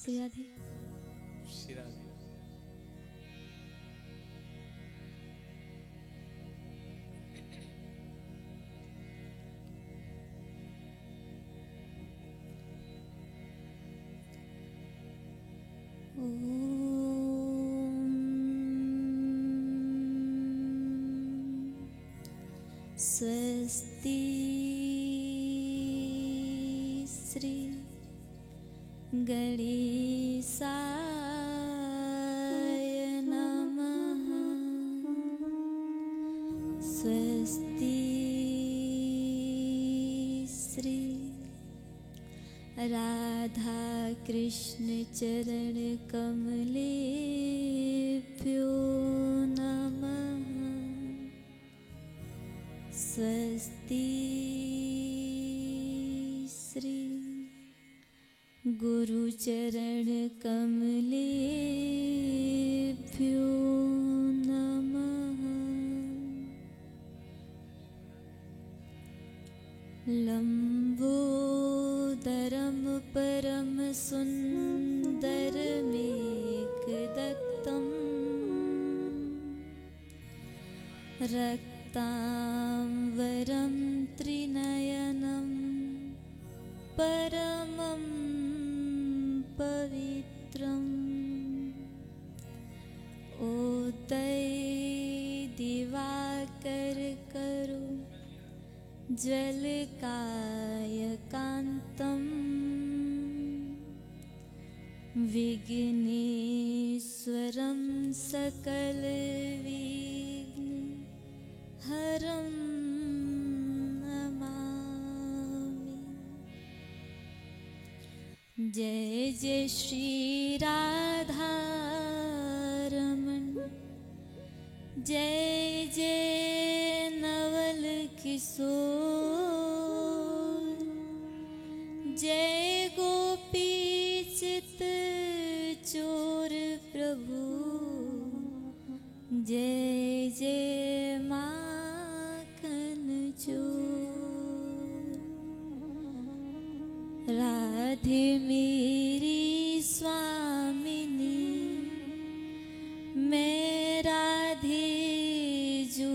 श्री राधे। श्री राधे। स्वस्ति श्री गणेशाय नमः। स्वस्ति श्री राधा कृष्ण चरण कमलेभ्यो नमः। स्वस्ति श्री गुरुचरण कमलेभ्यो नमः। लंबोदरम परम सुंदरमेकदत्तम् रक्तांबरं त्रिनयनं परमं पवित्रम् उदय दिवाकर करो ज्वलकायकान्तम् विघ्नेश्वरं सकलविघ्न हरं नमामि। जय जय श्री राधा रमण, जय जय नवल किशोर, जय गोपी चित चोर प्रभु, जय जय माखन चोर। राधे मेरी स्वामिनी, मैं राधे जू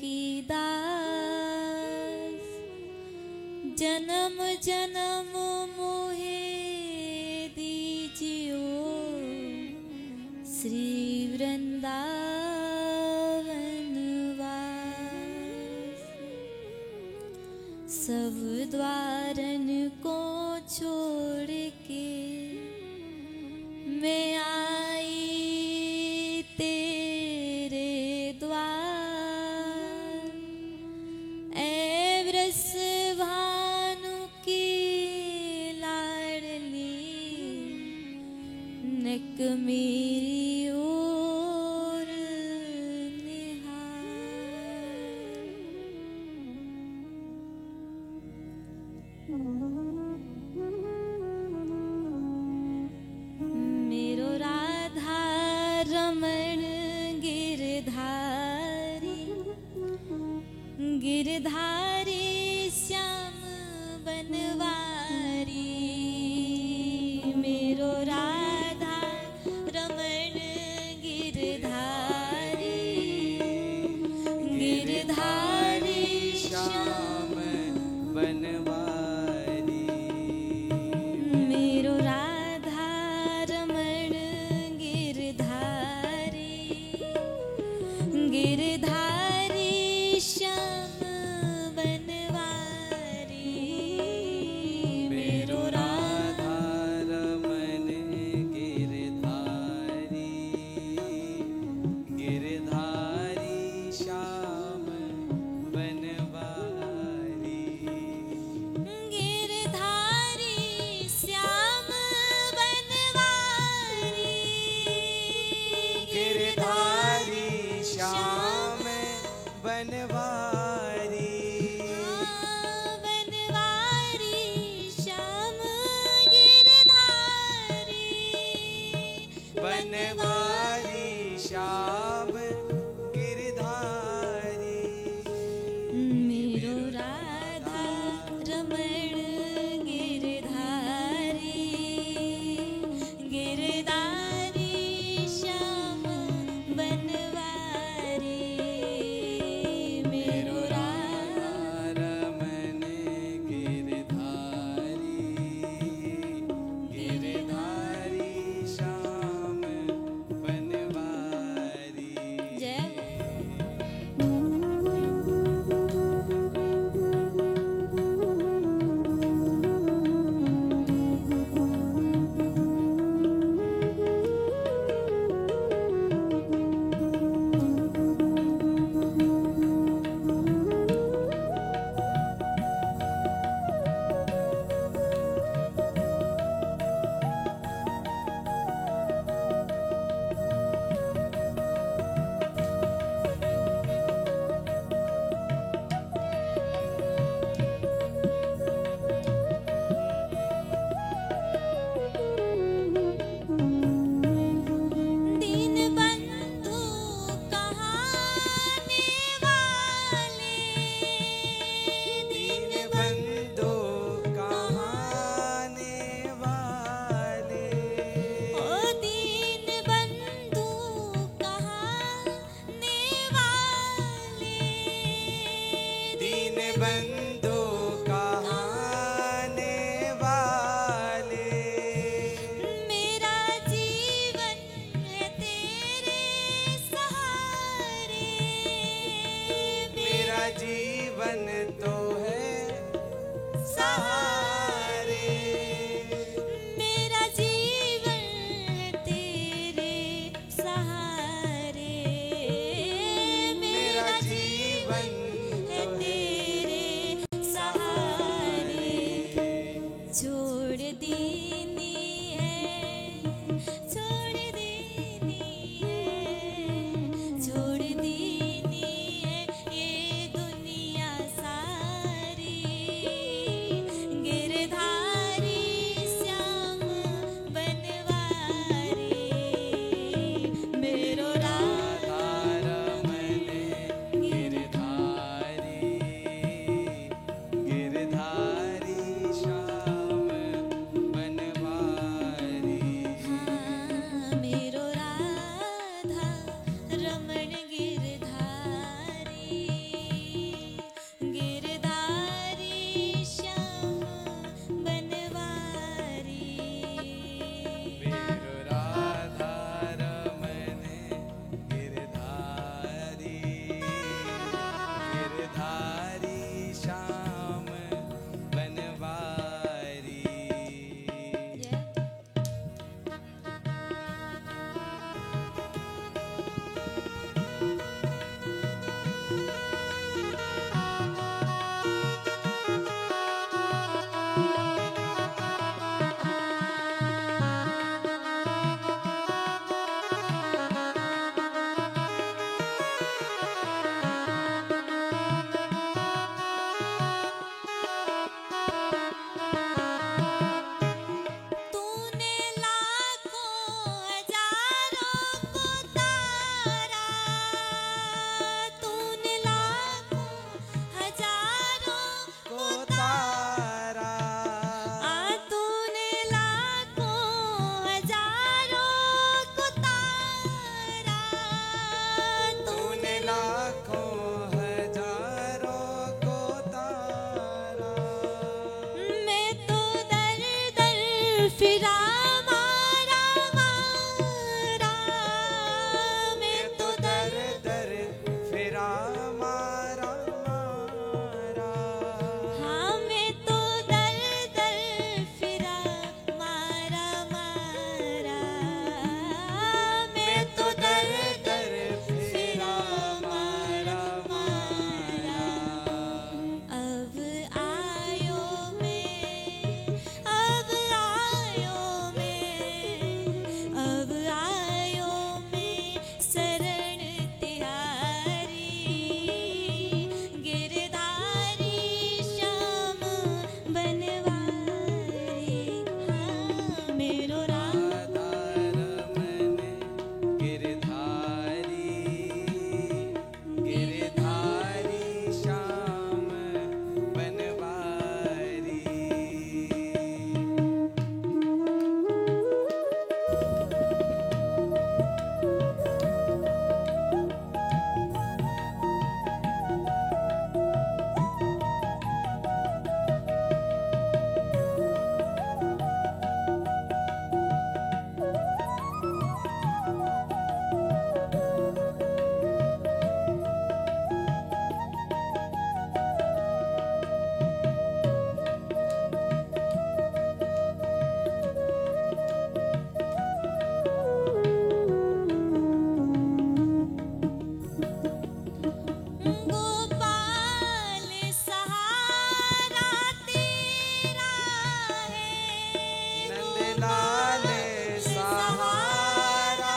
की दास। जन्म जन्म मोहे दीजियो श्री वृंदावन वास। सब द्वारन को छोड़ के मैं आई तेरे द्वार। ऐ वृषभानु की लाडली, नक मेरी ओर मेरो राधा रमण गिरधारी, गिरधारी श्याम बनवारी। मेरो राधा रमण गिरधारी, गिरधारी श्याम बनवारी। मेरो राधा रमण गिरधारी, गिरधारी श्याम बनवारी। फिर रामा रामा मैं तो दर दर फिरा मारा मारा हाँ मैं तो दर दर फिरा मारा मारा मैं तो दर दर फिरा मारा मारा अब आयो मैं अब आयो मैं शरण तिहारी गिरधारी श्याम बनवारी हाँ मेरो राम रमन गिरधारी गिरधारी श्याम बनवारी गोपाल सहारा तेरा है नंदलाल सहारा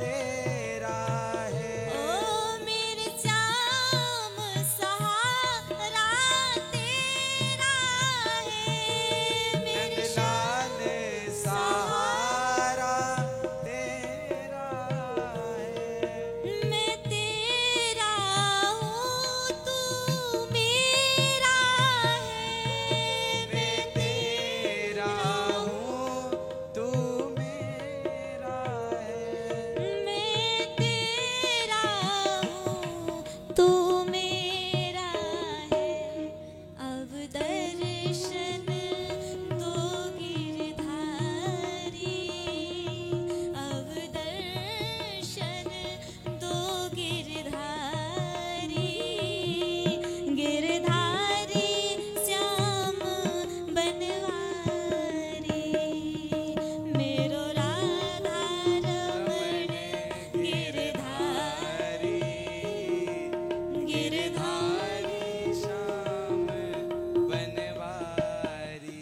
तेरा है ओ मेरे श्याम सहारा तेरा है मेरे नंदलाल सहारा तेरा है मैं तेरा हूँ तू मेरा है मैं तेरा हूँ तू मेरा है मैं तेरा हूँ तू मेरा है अब दर्शन दो गिरधारी अब दर्शन दो गिरधारी गिरधारी श्याम बनवारी मेरो राधा रमण गिरधारी गिरधारी श्याम बनवारी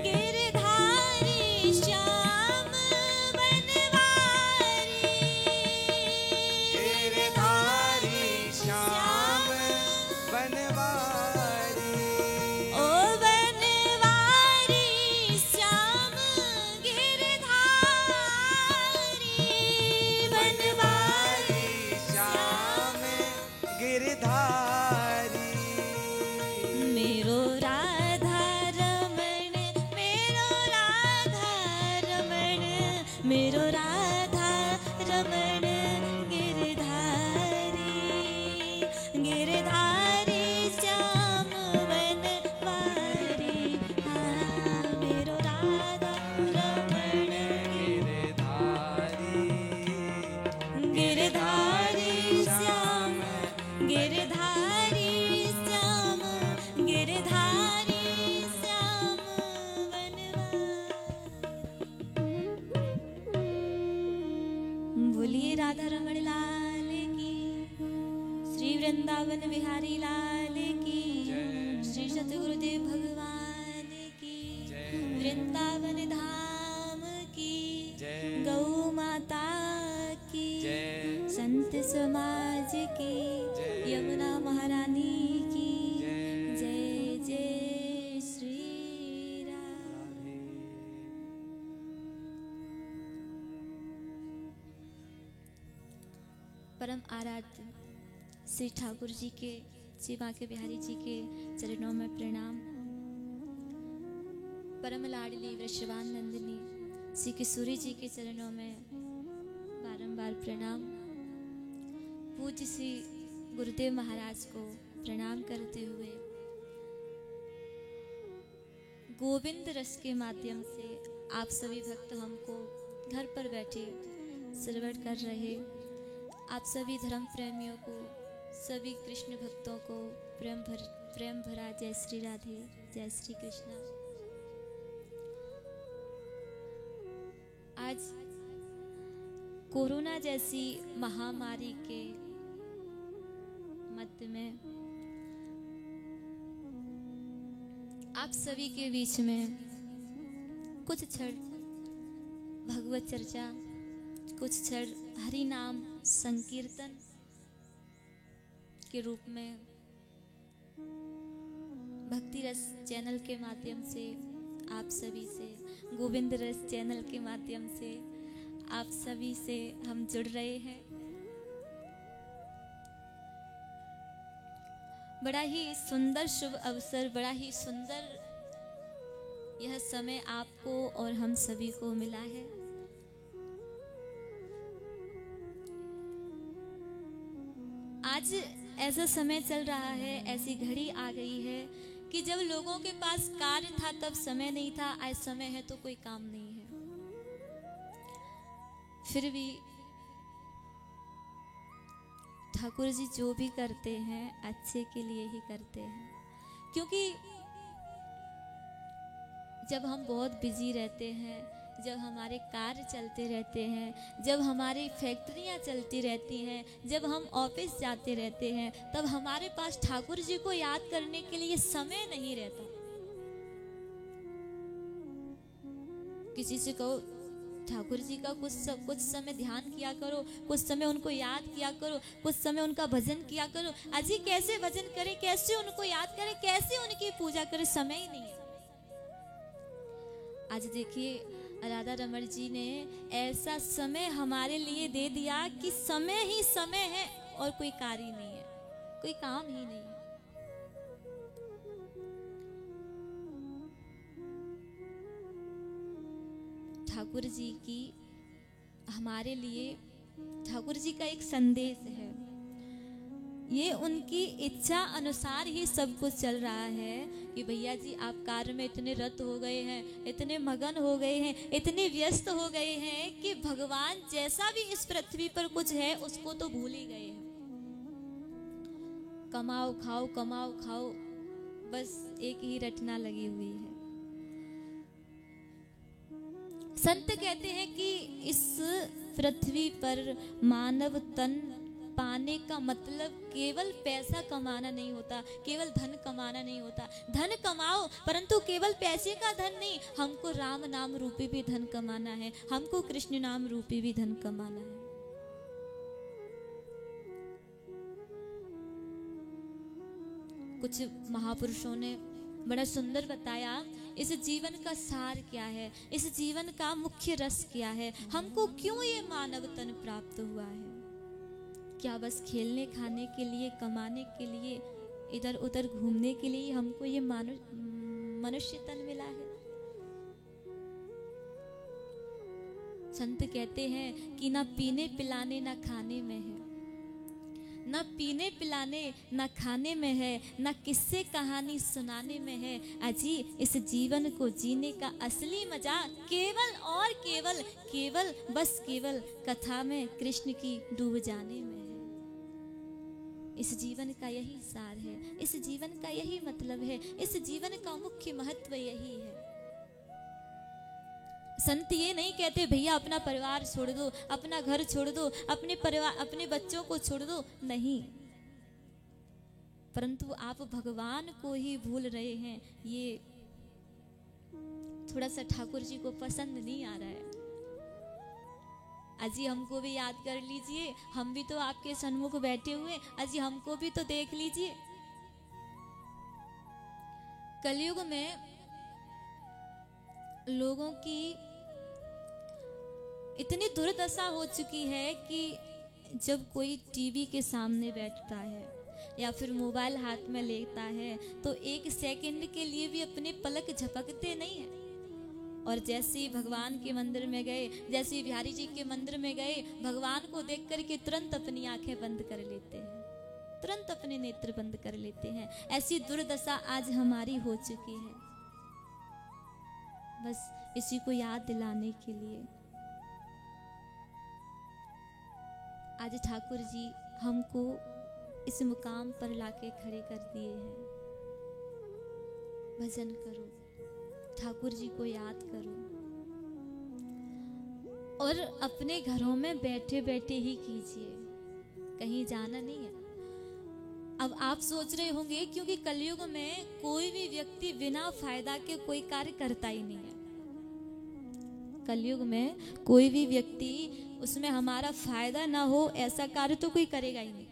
गिरधारी श्याम बनवारी गिरधारी श्याम बनवारी ओ बनवारी श्याम गिरधारी बनवारी श्याम गिरधारी मेरो राधा रमण मेरो राधा रमण मेरो राधा रमण गिरधारी गिरधारी श्याम बनवारी हाँ मेरो राधा रमण गिरधारी गिरधारी श्याम गिरधारी श्याम गिरधारी श्याम बनवारी बोलिए राधा रमण लाल की श्री वृंदावन बिहारी लाल की श्री सतगुरुदेव भगवान की वृंदावन धाम की जय गौ माता की जय संत समाज की जय। यमुना महारानी की जय। जय जय श्री राम। परम आराध्य श्री ठाकुर जी के श्री बांके बिहारी जी के चरणों में प्रणाम। परम लाडली वृषभान नंदिनी श्री किशोरी जी के चरणों में बारंबार प्रणाम। पूज्य श्री गुरुदेव महाराज को प्रणाम करते हुए गोविंद रस के माध्यम से आप सभी भक्त हमको घर पर बैठे श्रवण कर रहे, आप सभी धर्म प्रेमियों को, सभी कृष्ण भक्तों को प्रेम भरा जय श्री राधे, जय श्री कृष्णा। आज कोरोना जैसी महामारी के मध्य में आप सभी के बीच में कुछ क्षण भगवत चर्चा, कुछ क्षण हरि नाम संकीर्तन के रूप में भक्ति रस चैनल के माध्यम से आप सभी से, गोविंद रस चैनल के माध्यम से आप सभी से हम जुड़ रहे हैं। बड़ा ही सुंदर शुभ अवसर, बड़ा ही सुंदर यह समय आपको और हम सभी को मिला है। आज ऐसा समय चल रहा है, ऐसी घड़ी आ गई है कि जब लोगों के पास कार्य था तब समय नहीं था, आज समय है तो कोई काम नहीं है। फिर भी ठाकुर जी जो भी करते हैं अच्छे के लिए ही करते हैं, क्योंकि जब हम बहुत बिजी रहते हैं, जब हमारे कार्य चलते रहते हैं, जब हमारी फैक्ट्रियां चलती रहती हैं, जब हम ऑफिस जाते रहते हैं, तब हमारे पास ठाकुर जी को याद करने के लिए समय नहीं रहता। किसी से कहो ठाकुर जी का कुछ समय ध्यान किया करो, कुछ समय उनको याद किया करो, कुछ समय उनका भजन किया करो। अजी कैसे भजन करें, कैसे उनको याद करें, कैसे उनकी पूजा करें, समय ही नहीं है। आज देखिए राधा रमण जी ने ऐसा समय हमारे लिए दे दिया कि समय ही समय है और कोई कार्य नहीं है, कोई काम ही नहीं है। ठाकुर जी की हमारे लिए, ठाकुर जी का एक संदेश है, ये उनकी इच्छा अनुसार ही सब कुछ चल रहा है कि भैया जी आप कार्य में इतने रत हो गए हैं, इतने मगन हो गए हैं, इतने व्यस्त हो गए हैं कि भगवान जैसा भी इस पृथ्वी पर कुछ है उसको तो भूल ही गए हैं। कमाओ खाओ, कमाओ खाओ, बस एक ही रटना लगी हुई है। संत कहते हैं कि इस पृथ्वी पर मानव तन पाने का मतलब केवल पैसा कमाना नहीं होता, केवल धन कमाना नहीं होता। धन कमाओ परंतु केवल पैसे का धन नहीं, हमको राम नाम रूपी भी धन कमाना है, हमको कृष्ण नाम रूपी भी धन कमाना है। कुछ महापुरुषों ने बड़ा सुंदर बताया इस जीवन का सार क्या है, इस जीवन का मुख्य रस क्या है, हमको क्यों ये मानव तन प्राप्त हुआ है। क्या बस खेलने खाने के लिए, कमाने के लिए, इधर उधर घूमने के लिए हमको ये मनुष्य तन मिला है? संत कहते हैं कि ना पीने पिलाने ना खाने में है, ना पीने पिलाने ना खाने में है, ना किस्से कहानी सुनाने में है। अजी इस जीवन को जीने का असली मजा केवल और केवल केवल बस केवल कथा में कृष्ण की डूब जाने में है। इस जीवन का यही सार है, इस जीवन का यही मतलब है, इस जीवन का मुख्य महत्व यही है। संत ये नहीं कहते भैया अपना परिवार छोड़ दो, अपना घर छोड़ दो, अपने परिवार अपने बच्चों को छोड़ दो, नहीं, परंतु आप भगवान को ही भूल रहे हैं। ये थोड़ा सा ठाकुर जी को पसंद नहीं आ रहा है। अजी हमको भी याद कर लीजिए, हम भी तो आपके सन्मुख बैठे हुए, अजी हमको भी तो देख लीजिए। कलयुग में लोगों की इतनी दुर्दशा हो चुकी है कि जब कोई टीवी के सामने बैठता है या फिर मोबाइल हाथ में लेता है तो एक सेकंड के लिए भी अपने पलक झपकते नहीं है। और जैसे ही भगवान के मंदिर में गए, जैसे ही बिहारी जी के मंदिर में गए, भगवान को देख करके तुरंत अपनी आंखें बंद कर लेते हैं, तुरंत अपने नेत्र बंद कर लेते हैं। ऐसी दुर्दशा आज हमारी हो चुकी है। बस इसी को याद दिलाने के लिए आज ठाकुर जी हमको इस मुकाम पर लाके खड़े कर दिए हैं। भजन करो, ठाकुर जी को याद करो और अपने घरों में बैठे बैठे ही कीजिए, कहीं जाना नहीं है। अब आप सोच रहे होंगे क्योंकि कलयुग में कोई भी व्यक्ति बिना फायदा के कोई कार्य करता ही नहीं है। कलयुग में कोई भी व्यक्ति उसमें हमारा फायदा ना हो ऐसा कार्य तो कोई करेगा ही नहीं।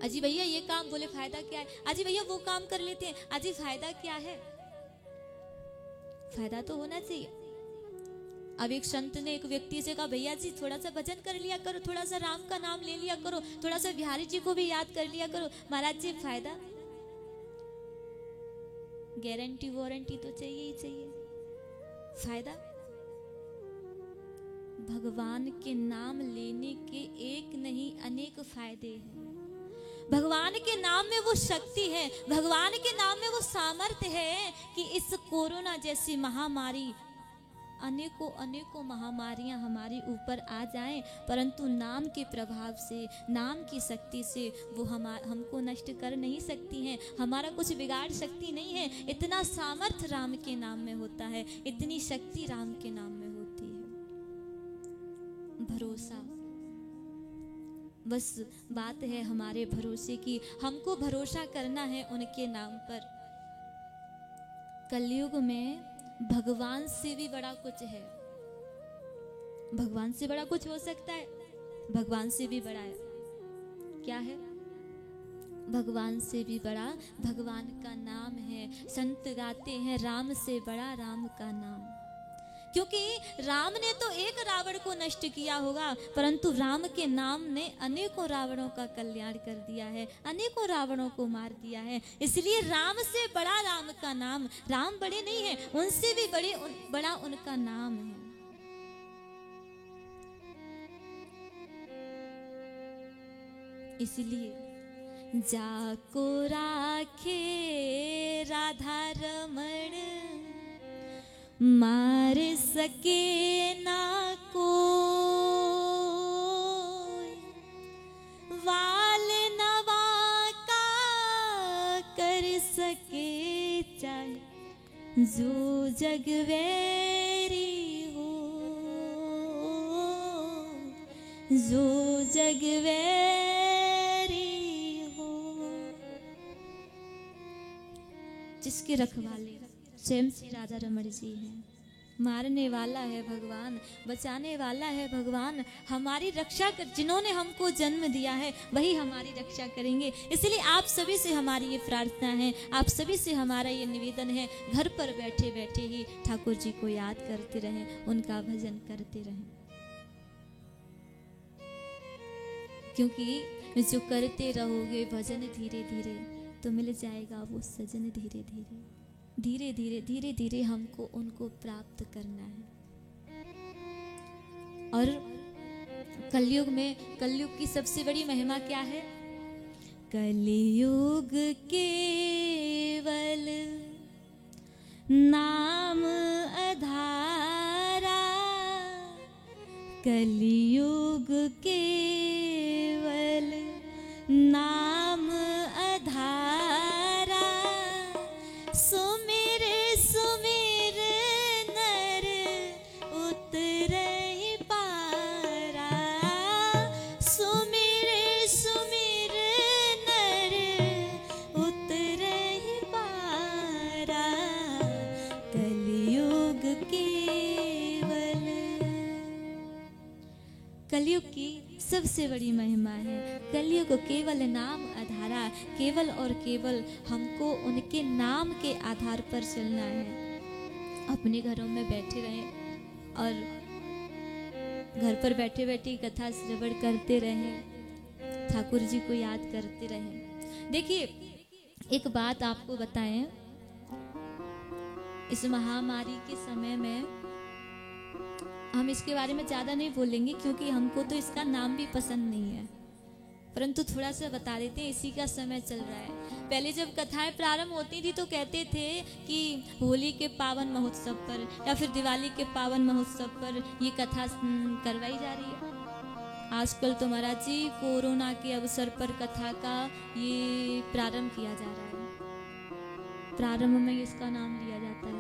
अजी भैया ये काम, बोले फायदा क्या है? अजी भैया वो काम कर लेते हैं, अजी फायदा क्या है? फायदा तो होना चाहिए। अब एक संत ने एक व्यक्ति से कहा, भैया जी थोड़ा सा भजन कर लिया करो, थोड़ा सा राम का नाम ले लिया करो, थोड़ा सा बिहारी जी को भी याद कर लिया करो। महाराज जी फायदा, गारंटी वारंटी तो चाहिए ही चाहिए। फायदा, भगवान के नाम लेने के एक नहीं अनेक फायदे हैं। भगवान के नाम में वो शक्ति है, भगवान के नाम में वो सामर्थ्य है कि इस कोरोना जैसी महामारी, अनेकों अनेकों महामारियां हमारे ऊपर आ जाएं, परंतु नाम के प्रभाव से, नाम की शक्ति से वो हमको नष्ट कर नहीं सकती हैं, हमारा कुछ बिगाड़ सकती नहीं है। इतना सामर्थ्य राम के नाम में होता है, इतनी शक्ति राम के नाम में होती है। भरोसा, बस बात है हमारे भरोसे की, हमको भरोसा करना है उनके नाम पर। कलयुग में भगवान से भी बड़ा कुछ है। भगवान से बड़ा कुछ हो सकता है? भगवान से भी बड़ा है। क्या है? भगवान से भी बड़ा भगवान का नाम है। संत गाते हैं, राम से बड़ा राम का नाम। क्योंकि राम ने तो एक रावण को नष्ट किया होगा, परंतु राम के नाम ने अनेकों रावणों का कल्याण कर दिया है, अनेकों रावणों को मार दिया है। इसलिए राम से बड़ा राम का नाम। राम बड़े नहीं है, उनसे भी बड़ा उनका नाम है। इसलिए जाको राखे राधा रमण, मार सके ना कोई, वाल नवा का कर सके चाहे जो जग वैरी हो, जो जग वैरी हो। जिसके रखवाले स्वयं श्री राधा रमण जी हैं। मारने वाला है भगवान, बचाने वाला है भगवान। हमारी रक्षा कर, जिन्होंने हमको जन्म दिया है वही हमारी रक्षा करेंगे। इसलिए आप सभी से हमारी ये प्रार्थना है, आप सभी से हमारा ये निवेदन है, घर पर बैठे बैठे ही ठाकुर जी को याद करते रहें, उनका भजन करते रहें। क्योंकि जो करते रहोगे भजन धीरे धीरे तो मिल जाएगा वो सजन धीरे धीरे। धीरे धीरे धीरे धीरे हमको उनको प्राप्त करना है। और कलयुग में, कलयुग की सबसे बड़ी महिमा क्या है? कलयुग केवल नाम आधारा, कलयुग केवल नाम आधारा। सुमिर सुमिर नर उतरहि पारा, सुमिर सुमिर नर उतरहि पारा। कलयुग केवल, कलयुग की सबसे बड़ी महिमा है। कलयुग केवल नाम आधारा, केवल और केवल हमको उनके नाम के आधार पर चलना है। अपने घरों में बैठे रहें और घर पर बैठे बैठे कथा श्रवण करते रहें, ठाकुर जी को याद करते रहें। देखिए एक बात आपको बताएं, इस महामारी के समय में हम इसके बारे में ज़्यादा नहीं बोलेंगे क्योंकि हमको तो इसका नाम भी पसंद नहीं है, परंतु थोड़ा सा बता देते हैं, इसी का समय चल रहा है। पहले जब कथाएं प्रारंभ होती थी तो कहते थे कि होली के पावन महोत्सव पर या फिर दिवाली के पावन महोत्सव पर ये कथा करवाई जा रही है। आजकल तो महाराज जी कोरोना के अवसर पर कथा का ये प्रारंभ किया जा रहा है, प्रारंभ में इसका नाम लिया जाता है।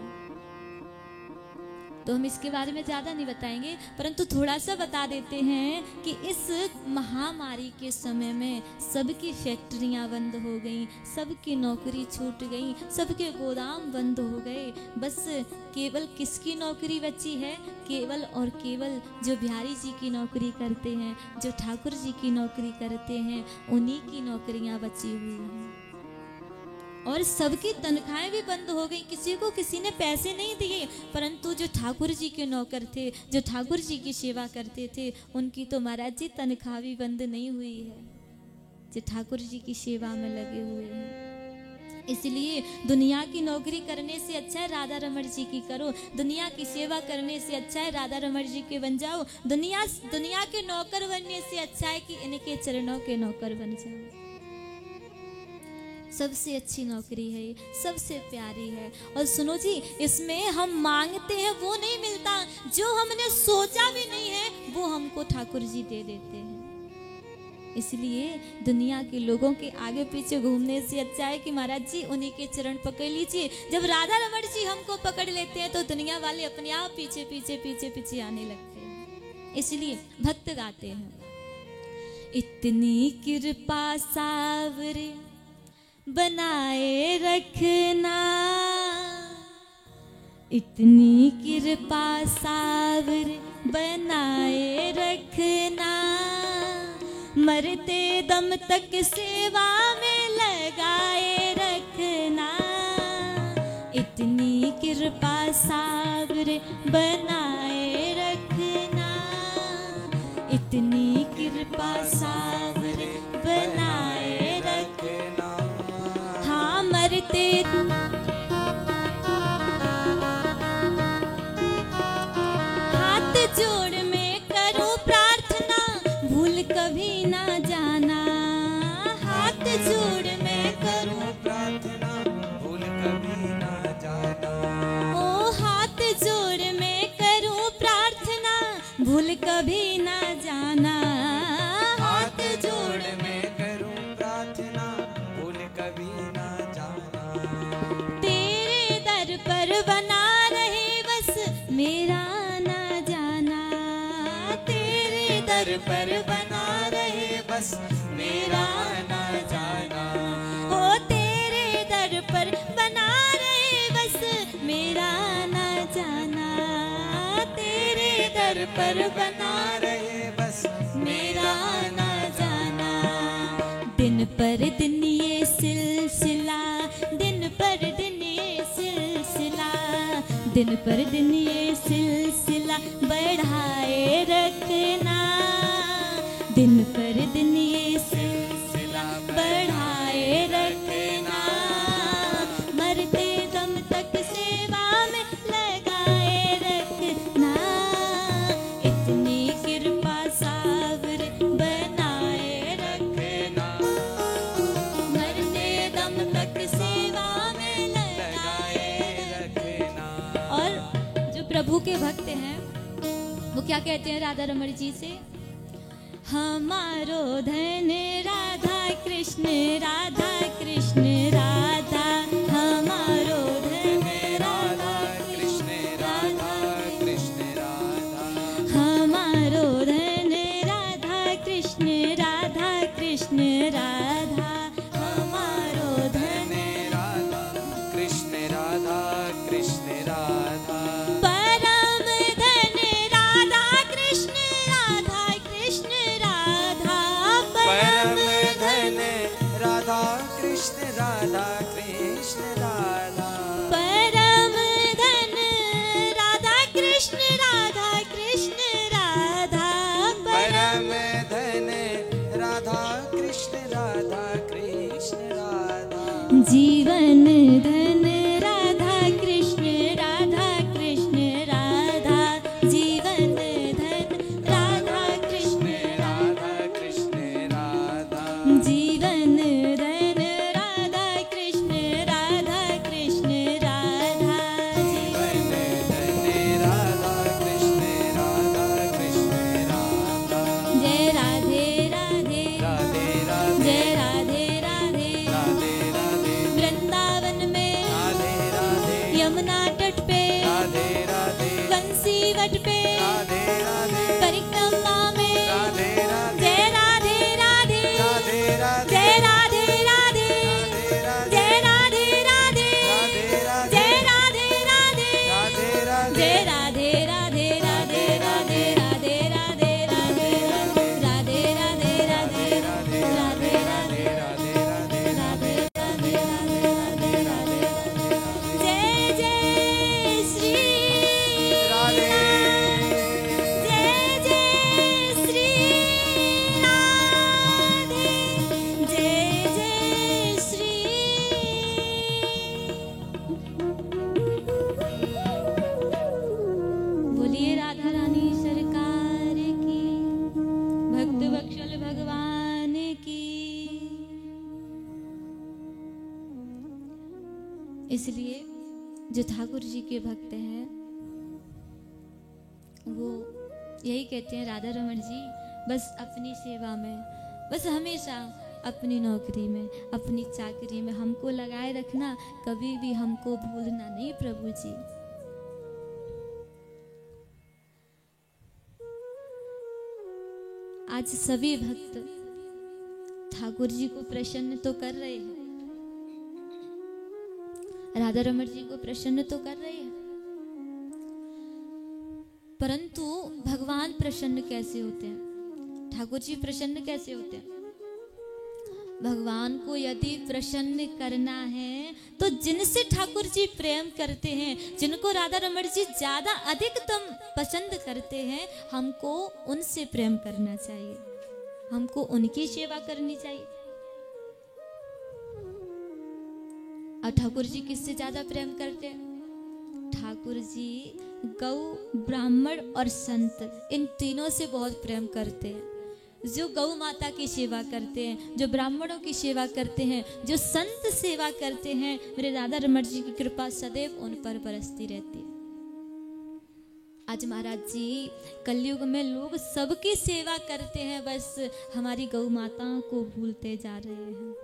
तो हम इसके बारे में ज़्यादा नहीं बताएंगे, परंतु थोड़ा सा बता देते हैं कि इस महामारी के समय में सबकी फैक्ट्रियां बंद हो गई, सबकी नौकरी छूट गई, सबके गोदाम बंद हो गए। बस केवल किसकी नौकरी बची है? केवल और केवल जो बिहारी जी की नौकरी करते हैं, जो ठाकुर जी की नौकरी करते हैं, उन्हीं की नौकरियां बची हुई हैं। और सबकी तनख्वाहें भी बंद हो गई, किसी को किसी ने पैसे नहीं दिए, परंतु जो ठाकुर जी के नौकर थे, जो ठाकुर जी की सेवा करते थे, उनकी तो महाराज जी तनख्वाह भी बंद नहीं हुई है, जो ठाकुर जी की सेवा में लगे हुए हैं। इसलिए दुनिया की नौकरी करने से अच्छा है राधा रमण जी की करो, दुनिया की सेवा करने से अच्छा है राधा रमण जी के बन जाओ, दुनिया के नौकर बनने से अच्छा है कि इनके चरणों के नौकर बन जाओ। सबसे अच्छी नौकरी है, सबसे प्यारी है। और सुनो जी, इसमें हम मांगते हैं वो नहीं मिलता, जो हमने सोचा भी नहीं है वो हमको ठाकुर जी दे देते हैं। इसलिए दुनिया के लोगों के आगे पीछे घूमने से अच्छा है कि महाराज जी उन्हीं के चरण पकड़ लीजिए। जब राधा रमण जी हमको पकड़ लेते हैं तो दुनिया वाले अपने आप पीछे पीछे पीछे पीछे आने लगते हैं। इसलिए भक्त गाते हैं, इतनी कृपा सावरे बनाए रखना, इतनी कृपा सावरे बनाए रखना, मरते दम तक सेवा में लगाए रखना, इतनी कृपा सावरे बनाए रखना, इतनी कृपा सावरे बनाए रखना। हाँ मरते हाथ जोड़ में करो प्रार्थना, भूल कभी ना जाना, हाथ जोड़ में करो प्रार्थना, भूल कभी ना जाना। ओ हाथ जोड़ में करो प्रार्थना, भूल कभी ना जाना, हाथ जोड़ में करूं प्रार्थना, भूल कभी ना जाना। तेरे दर पर बना रहे बस मेरा ना जाना, तेरे दर पर बना रहे बस मेरा ना जाना, ओ तेरे दर पर बना रहे बस मेरा ना जाना, तेरे दर पर बना रहे बस मेरा ना जाना। दिन पर दिन ये सिलसिला, दिन पर दिन ये सिलसिला, दिन पर दिन ये सिलसिला बढ़ाए रखना, दिन पर दिन ये सिलसिला बढ़ाए रखना, मरते दम तक सेवा में लगाए रखना, इतनी कृपा सावरे बनाए रखना, मरते दम तक सेवा में लगाए रखना। और जो प्रभु के भक्त हैं वो क्या कहते हैं राधा रमण जी से? हमारो धन राधा कृष्ण, राधा कृष्ण राधा, हमारो धन राधा कृष्ण, राधा कृष्ण राधा, हमारो धन राधा कृष्ण, राधा कृष्ण राधा, हमारो धन राधा कृष्ण, राधा कृष्ण राधा। परम धन राधा कृष्ण, राधा कृष्ण राधा, परम धन राधा कृष्ण, राधा यमुना तट पे राधे राधे बंसी वट पे राधे राधे परिक्रमा में राधे राधे जय राधे राधे राधे राधे जय राधे राधे राधे जय राधे राधे राधे जय राधे राधे राधे राधे जय राधे राधे राधे राधे राधे राधे राधे राधे राधे राधे राधे राधे राधे राधे राधे राधे जय जय श्री राधे जय जय श्री राधे जय जय श्री बोलिए राधा रानी सरकार की भक्त वत्सल भगवान की। इसलिए जो ठाकुर जी के भक्त हैं वो यही कहते हैं राधा रमण जी बस अपनी सेवा में, बस हमेशा अपनी नौकरी में, अपनी चाकरी में हमको लगाए रखना, कभी भी हमको भूलना नहीं प्रभु जी। आज सभी भक्त ठाकुर जी को प्रसन्न तो कर रहे हैं, राधा रमण जी को प्रसन्न तो कर रहे हैं, परंतु भगवान प्रसन्न कैसे होते हैं, ठाकुर जी प्रसन्न कैसे होते हैं? भगवान को यदि प्रसन्न करना है तो जिनसे ठाकुर जी प्रेम करते हैं, जिनको राधा रमण जी ज्यादा अधिकतम पसंद करते हैं, हमको उनसे प्रेम करना चाहिए, हमको उनकी सेवा करनी चाहिए। और ठाकुर जी किससे ज्यादा प्रेम करते हैं? ठाकुर जी गौ, ब्राह्मण और संत, इन तीनों से बहुत प्रेम करते हैं। जो गौ माता की सेवा करते हैं, जो ब्राह्मणों की सेवा करते हैं, जो संत सेवा करते हैं, मेरे राधा रमण जी की कृपा सदैव उन पर बरसती रहती है। आज महाराज जी कलयुग में लोग सबकी सेवा करते हैं, बस हमारी गौ माताओं को भूलते जा रहे हैं।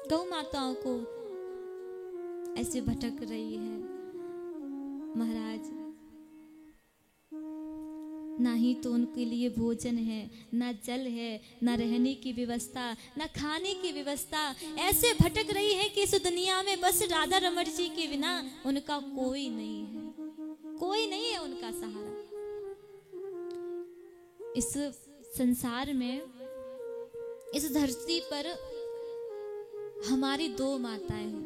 गौ माताओं को ऐसे भटक रही है महाराज, ना ही तो उनके लिए भोजन है, ना जल है, ना रहने की व्यवस्था, ना खाने की व्यवस्था, ऐसे भटक रही है कि इस दुनिया में बस राधा रमण जी के बिना उनका कोई नहीं है, कोई नहीं है उनका सहारा। इस संसार में, इस धरती पर हमारी दो माताएं हैं,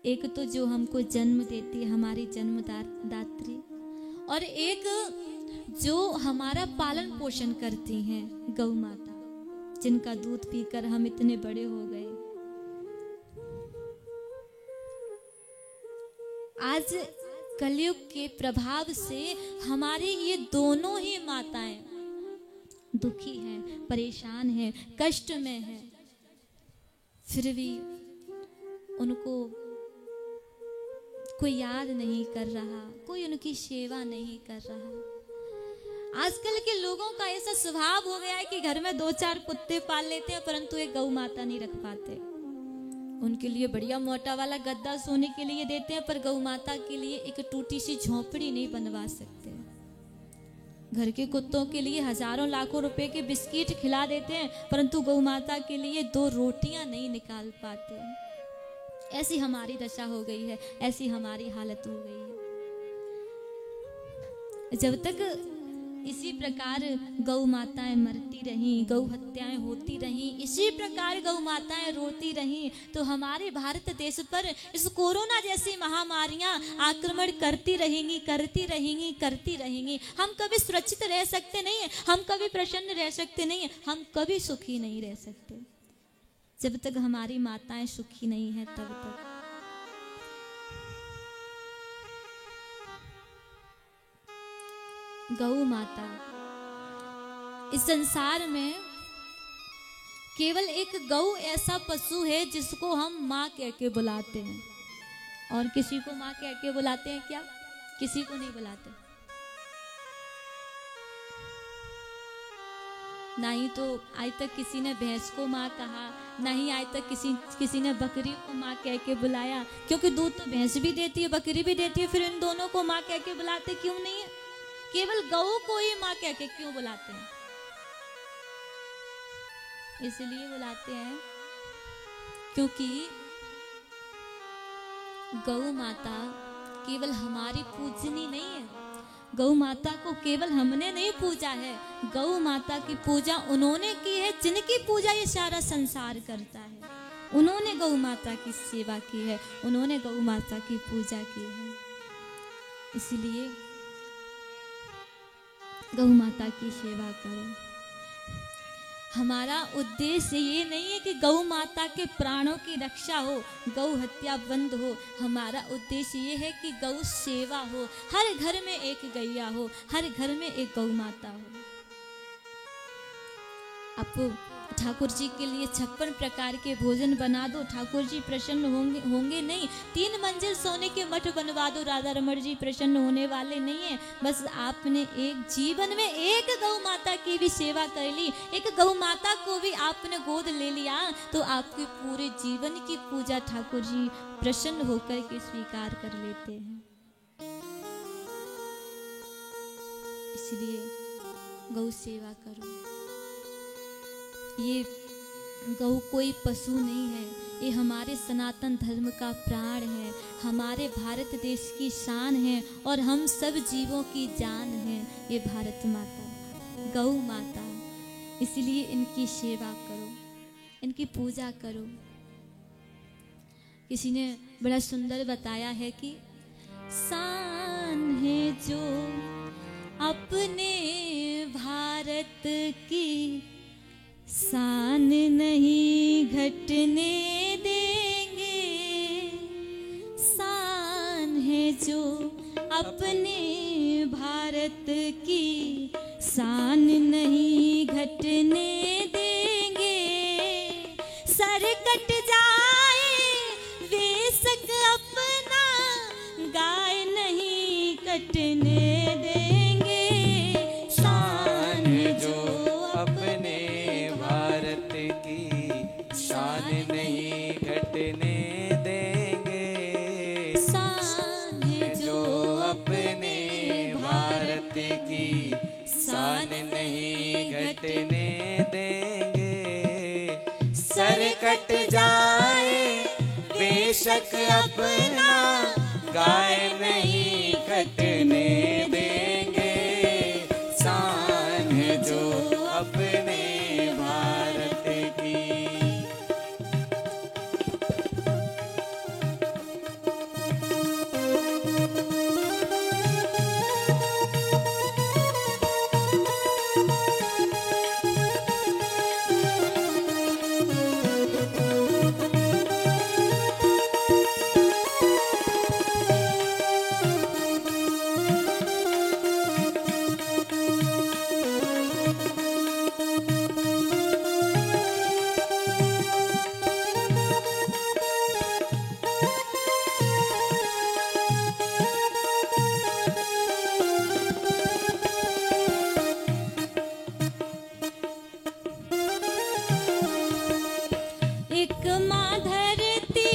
एक तो जो हमको जन्म देती है, हमारी जन्मदात्री, और एक जो हमारा पालन पोषण करती हैं, गौ माता, जिनका दूध पीकर हम इतने बड़े हो गए। आज कलयुग के प्रभाव से हमारी ये दोनों ही माताएं दुखी हैं, परेशान हैं, कष्ट में हैं, फिर भी उनको कोई याद नहीं कर रहा, कोई उनकी सेवा नहीं कर रहा। आजकल के लोगों का ऐसा स्वभाव हो गया है कि घर में 2-4 कुत्ते पाल लेते हैं, परंतु एक गौ माता नहीं रख पाते। उनके लिए बढ़िया मोटा वाला गद्दा सोने के लिए देते हैं, पर गौ माता के लिए एक टूटी सी झोपड़ी नहीं बनवा सकते। घर के कुत्तों के लिए हजारों लाखों रुपए के बिस्किट खिला देते हैं, परंतु गौ माता के लिए 2 रोटियां नहीं निकाल पाते। ऐसी हमारी दशा हो गई है, ऐसी हमारी हालत हो गई है। जब तक इसी प्रकार गौ माताएं मरती रहीं, गौ हत्याएं होती रहीं, इसी प्रकार गौ माताएं रोती रहीं, तो हमारे भारत देश पर इस कोरोना जैसी महामारियां आक्रमण करती रहेंगी, करती रहेंगी, करती रहेंगी। हम कभी सुरक्षित रह सकते नहीं है, हम कभी प्रसन्न रह सकते नहीं है, हम कभी सुखी नहीं रह सकते। जब तक हमारी माताएं सुखी नहीं है तब तक। गौ माता इस संसार में केवल एक गौ ऐसा पशु है जिसको हम माँ कह के बुलाते हैं, और किसी को माँ कह के बुलाते हैं क्या? किसी को नहीं बुलाते। ना ही तो आज तक किसी ने भैंस को माँ कहा, ना ही आज तक किसी ने बकरी को माँ कह के बुलाया, क्योंकि दूध तो भैंस भी देती है, बकरी भी देती है, फिर इन दोनों को माँ कह के बुलाते क्यों नहीं है? केवल गऊ को ही माँ कह के क्यों बुलाते हैं? इसलिए बुलाते हैं क्योंकि गौ माता केवल हमारी पूजनी नहीं है। गौ माता को केवल हमने नहीं पूजा है, गौ माता की पूजा उन्होंने की है जिनकी पूजा ये सारा संसार करता है। उन्होंने गौ माता की सेवा की है, उन्होंने गौ माता की पूजा की है। इसलिए गौ माता की सेवा करो। हमारा उद्देश्य ये नहीं है कि गौ माता के प्राणों की रक्षा हो, गौ हत्या बंद हो। हमारा उद्देश्य ये है कि गौ सेवा हो, हर घर में एक गैया हो, हर घर में एक गौ माता हो। आप ठाकुर जी के लिए 56 प्रकार के भोजन बना दो, ठाकुर जी प्रसन्न होंगे नहीं। 3 मंजिल सोने के मठ बनवा दो, राधा रमण जी प्रसन्न होने वाले नहीं है। बस आपने एक जीवन में एक गौ माता की भी सेवा कर ली, एक गौ माता को भी आपने गोद ले लिया, तो आपके पूरे जीवन की पूजा ठाकुर जी प्रसन्न होकर के स्वीकार कर लेते हैं। इसलिए गौ सेवा करो। ये गौ कोई पशु नहीं है, ये हमारे सनातन धर्म का प्राण है, हमारे भारत देश की शान है और हम सब जीवों की जान है ये भारत माता, गौ माता। इसलिए इनकी सेवा करो, इनकी पूजा करो। किसी ने बड़ा सुंदर बताया है कि शान है जो अपने भारत की, शान नहीं घटने देंगे। शान है जो अपने भारत की, शान नहीं घटने देंगे। सर कट जाए बेशक अपना, गाय नहीं कटने देंगे। शान है जो अपने भारत की, शान नहीं घटने देंगे। शान है जो अपने भारत की, शान नहीं घटने देंगे। सर कट जाए बेशक अपना, गाय नहीं कटने देंगे। शान है जो अपने भारत की। एक माँ धरती,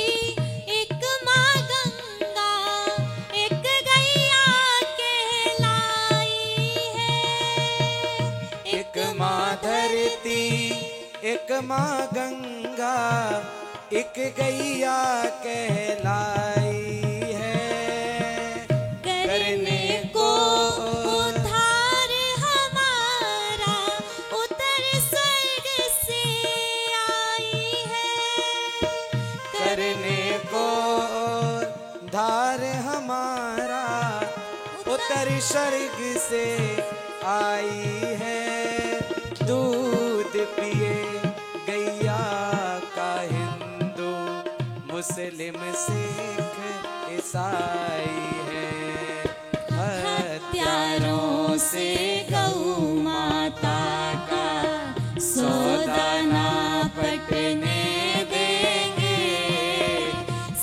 एक माँ गंगा, एक गैया कहलाई है। एक माँ धरती, एक माँ गंगा, एक गैया कहलाई है। करने को उद्धार हमारा उतर स्वर्ग से आई है। करने को धार हमारा उतर स्वर्ग से आई है। दूध पिए गैया का हिंदू, मुस्लिम सिख ईसाई है। हत्यारों से गौ माता का सौदा ना पटने देंगे।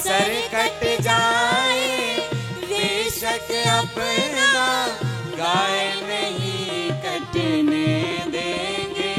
सर कट जाए बेशक अपना, गाय नहीं कटने देंगे।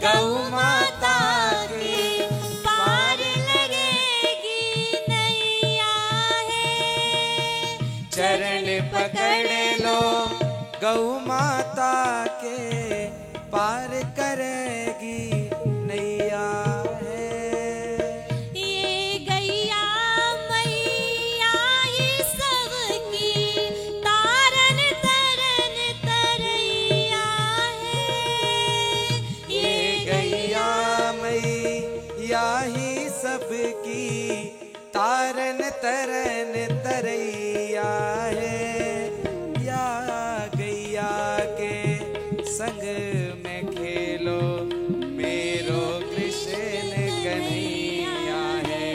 गौ माता के पार लगेगी नैया है। चरण पकड़ लो गौ माता के पार करेगी नैया है। ये गैया मैया ही सबकी तारन तरन तरैया है। ये गैया मैया ही सबकी तारन तरन तरैया है। या गैया के संग में खेलो मेरो कृष्ण कन्हैया है।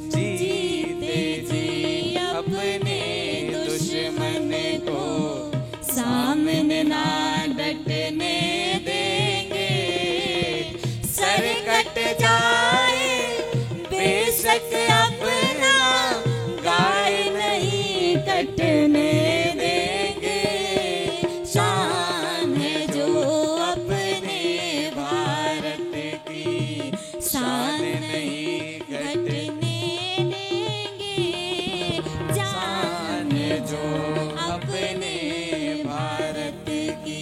जीते जी अपने दुश्मन को सामने ना डटने देंगे। सर कट जाए बेशक अपना गाय नहीं कटने देंगे। शान है जो अपने भारत की, शान नहीं घटने देंगे। शान जो अपने भारत की।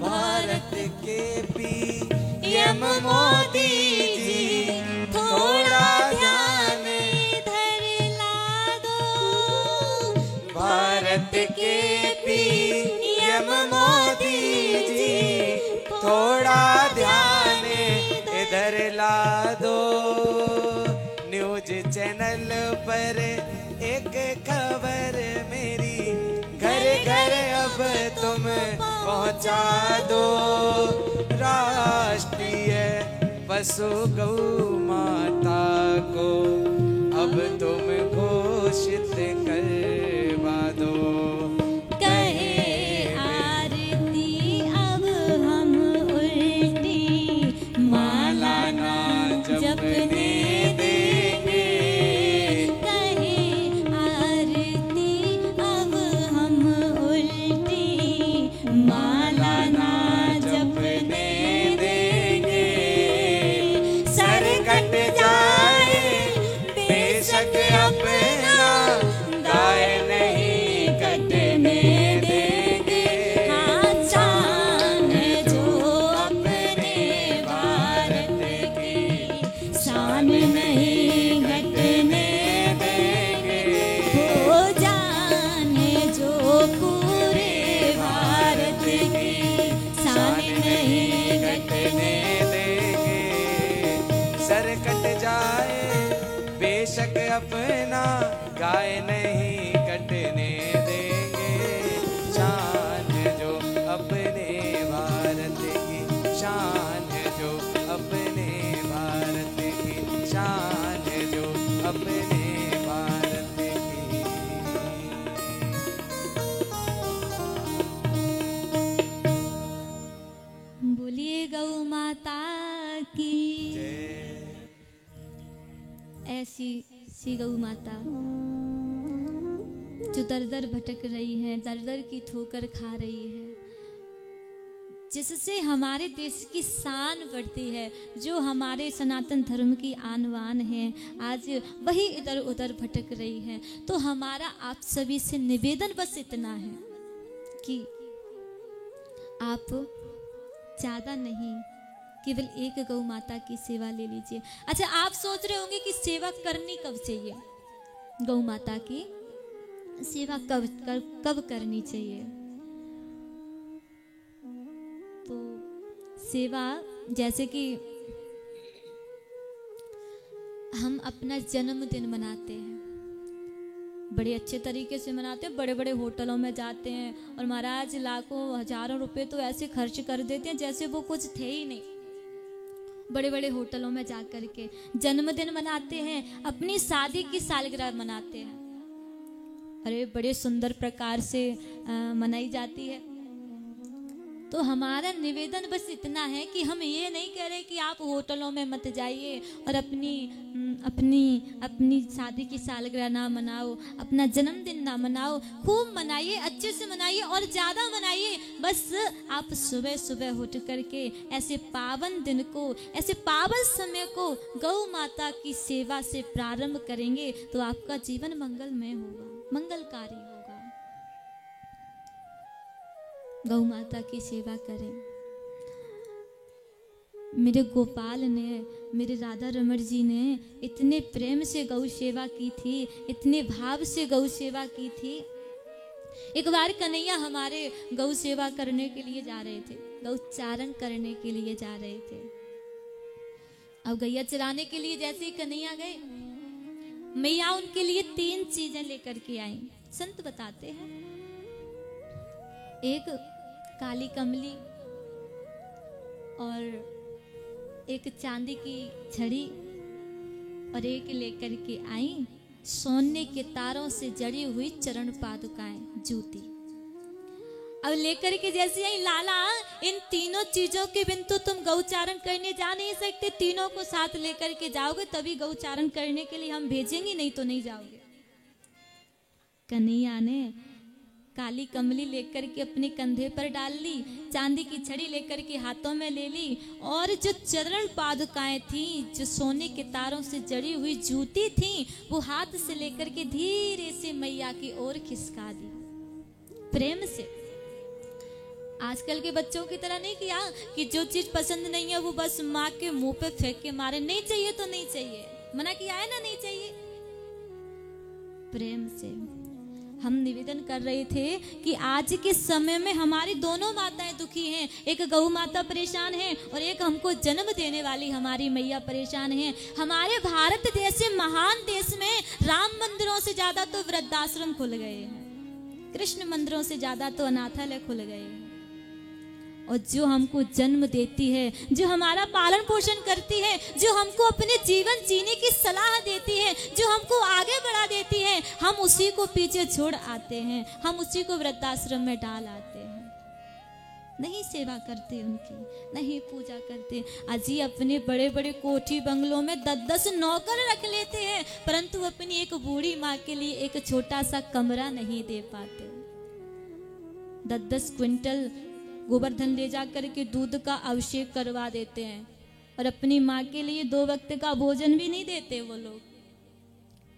भारत के पीएम मोदी जी थोड़ा ध्यान इधर ला दो। भारत के पीएम मोदी जी थोड़ा ध्यान इधर ला दो। न्यूज चैनल पर एक खबर मेरी घर घर अब तुम पहुंचा दो। राष्ट्रीय पशु गौ माता को अब तुम घोषित करवा दो। कहे आरती अब हम उल्टी माला ना जपने देंगे। कहे आरती अब हम उल्टी माला ना जपने देंगे। सर कट जाए बेशक अपना गाय नहीं कटने देंगे। हाँ, शान है जो अपने भारत की, शान नहीं घटने देंगे। हो जान है जो पूरे भारत की, शान नहीं घटने देंगे। सर कट जाए बेशक अपना गाय नहीं कटने देंगे। शान है जो अपने भारत की, शान है जो अपने भारत की, शान है जो अपने भारत की। बोलिए गौ माता की। ऐसी सी गौ माता जो दर दर भटक रही है, दर दर की ठोकर खा रही है, जिससे हमारे देश की शान बढ़ती है, जो हमारे सनातन धर्म की आन बान है, आज वही इधर उधर भटक रही है। तो हमारा आप सभी से निवेदन बस इतना है कि आप ज़्यादा नहीं, केवल एक गौ माता की सेवा ले लीजिए। अच्छा, आप सोच रहे होंगे कि सेवा करनी कब चाहिए? गौ माता की सेवा कब करनी चाहिए? सेवा जैसे कि हम अपना जन्मदिन मनाते हैं, बड़े अच्छे तरीके से मनाते हैं, बड़े बड़े होटलों में जाते हैं और महाराज लाखों हजारों रुपए तो ऐसे खर्च कर देते हैं जैसे वो कुछ थे ही नहीं। बड़े बड़े होटलों में जा कर के जन्मदिन मनाते हैं, अपनी शादी की सालगिरह मनाते हैं, अरे बड़े सुंदर प्रकार से मनाई जाती है। तो हमारा निवेदन बस इतना है कि हम ये नहीं कह रहे कि आप होटलों में मत जाइए और अपनी शादी की सालगिरह ना मनाओ, अपना जन्मदिन ना मनाओ। खूब मनाइए, अच्छे से मनाइए और ज़्यादा मनाइए। बस आप सुबह सुबह उठ करके ऐसे पावन दिन को, ऐसे पावन समय को गौ माता की सेवा से प्रारंभ करेंगे तो आपका जीवन मंगलमय होगा, मंगलकारी होगा। गौ माता की सेवा करें। मेरे गोपाल ने, मेरे राधा रमण जी ने इतने प्रेम से गौ सेवा की थी, इतने भाव से गौ सेवा की थी। एक बार कन्हैया हमारे गौ सेवा करने के लिए जा रहे थे, गौचारण करने के लिए जा रहे थे। अब गैया चराने के लिए जैसे ही कन्हैया गए, मैया उनके लिए 3 चीजें लेकर के आई। संत बताते हैं, एक काली कमली और एक चांदी की छड़ी और एक लेकर के आई सोने के तारों से जड़ी हुई चरण पादुकाएं, जूती। अब लेकर के जैसे आई, लाला इन तीनों चीजों के बिन तो तुम गौचारण करने जा नहीं सकते, तीनों को साथ लेकर के जाओगे तभी गौचारण करने के लिए हम भेजेंगे, नहीं तो नहीं जाओगे। कन्हैया ने काली कमली लेकर के अपने कंधे पर डाल ली, चांदी की छड़ी लेकर के हाथों में ले ली और जो चरण पादुकाएं थी, जो सोने के तारों से जड़ी हुई जूती थी, वो हाथ से लेकर के धीरे से मैया की ओर खिसका दी, प्रेम से। आजकल के बच्चों की तरह नहीं किया कि जो चीज पसंद नहीं है वो बस माँ के मुंह पे फेंक के मारे, नहीं चाहिए तो नहीं चाहिए, मना किया है ना, नहीं चाहिए। प्रेम से हम निवेदन कर रहे थे कि आज के समय में हमारी दोनों माताएं दुखी हैं, एक गौ माता परेशान है और एक हमको जन्म देने वाली हमारी मैया परेशान है। हमारे भारत जैसे महान देश में राम मंदिरों से ज्यादा तो वृद्धाश्रम खुल गए हैं, कृष्ण मंदिरों से ज्यादा तो अनाथालय खुल गए हैं। और जो हमको जन्म देती है, जो हमारा पालन पोषण करती है, जो हमको अपने जीवन जीने की सलाह देती है, जो हमको आगे बढ़ा देती है, हम उसी को पीछे छोड़ आते हैं, हम उसी को वृद्धाश्रम में डाल आते हैं। नहीं सेवा करते उनकी, नहीं पूजा करते। अजी अपने बड़े बड़े कोठी बंगलों में 10-10 नौकर रख लेते हैं, परंतु अपनी एक बूढ़ी माँ के लिए एक छोटा सा कमरा नहीं दे पाते। 10-10 क्विंटल गोवर्धन ले जा करके दूध का अभिषेक करवा देते हैं और अपनी माँ के लिए 2 वक्त का भोजन भी नहीं देते वो लोग।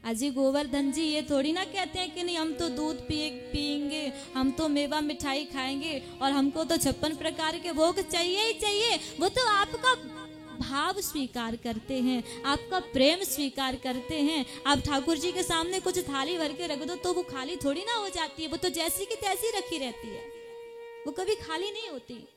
अजी गोवर्धन जी ये थोड़ी ना कहते हैं कि नहीं हम तो दूध पिएंगे, हम तो मेवा मिठाई खाएंगे और हमको तो 56 प्रकार के भोग चाहिए ही चाहिए। वो तो आपका भाव स्वीकार करते हैं, आपका प्रेम स्वीकार करते हैं। आप ठाकुर जी के सामने कुछ थाली भर के रख दो तो वो खाली थोड़ी ना हो जाती है, वो तो जैसी की तैसी रखी रहती है, वो कभी खाली नहीं होती।